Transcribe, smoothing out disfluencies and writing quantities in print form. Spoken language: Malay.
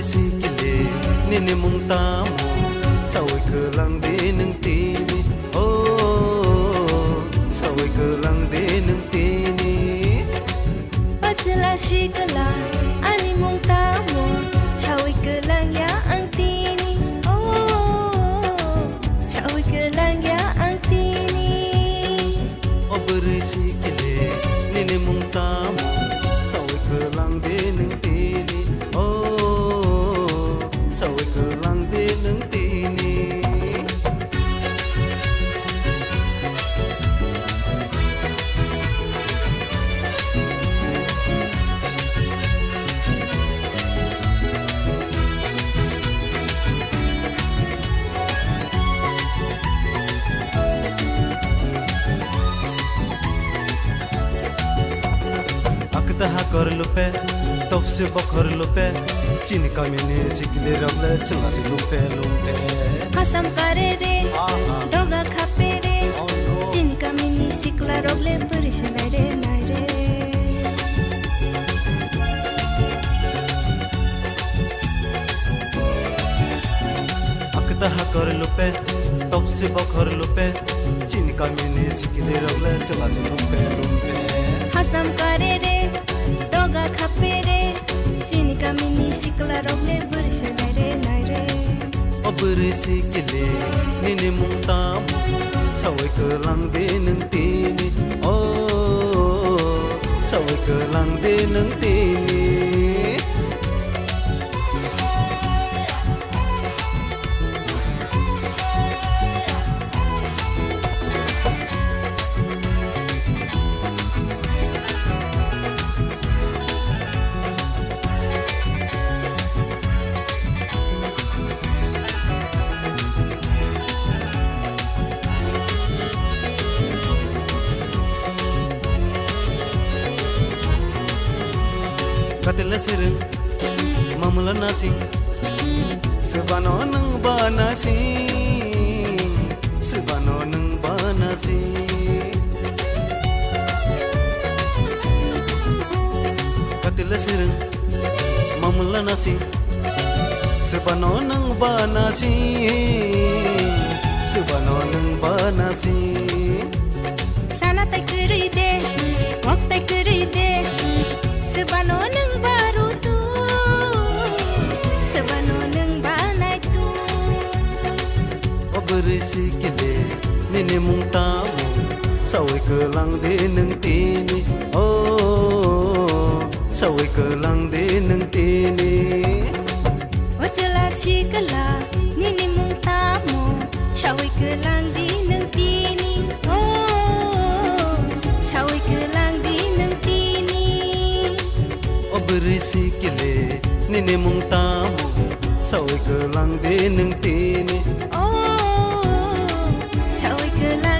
sikile nini mung tamo saway ka lang din ng tini. Oh, saway ka lang din ng tini. Pagtsala sikala ani mong tamo saway ka lang ya ang tini. Oh, saway ka lang ya ang tini. O sikile nini mung tamo saway ka lang din ng tini. Oh, saway ka lang din ng tini. Akta कर लो पे तब से बखर लो पे चीन का मैंने सिकले रगले चला से लुम्पे लुम्पे Kasam kare re doga khape re chin kamini sikla rogle burish nai re akta कर लो पे तब से बखर लो पे चीन का मैंने सिकले रगले चला से लुम्पे लुम्पे Kasam kare re doga khape re chin kamini sikla rogle burish nai re Obere sikile nini mung tamo saway ka lang din ng tini. Oh, saway ka lang din ng tini. Kadila sireng mamula nasi sebano nang banasi sebano nang banasi Kadila sireng mamula nasi sebano nang banasi sebano nang banasi Sana tay kuri de wak tay kuri de sebano nang baru tu sebano nang banai tu Obere sikile nini mung tamo saway ka lang din ng tini. Oh, saway ka lang din ng tini. Pagtsala sikala nini mong tamo saway ka lang din ng tini. Oh, saway ka lang din ng tini. Obere sikile nini mung tamo saway ka lang din ng tini. Oh, saway ka lang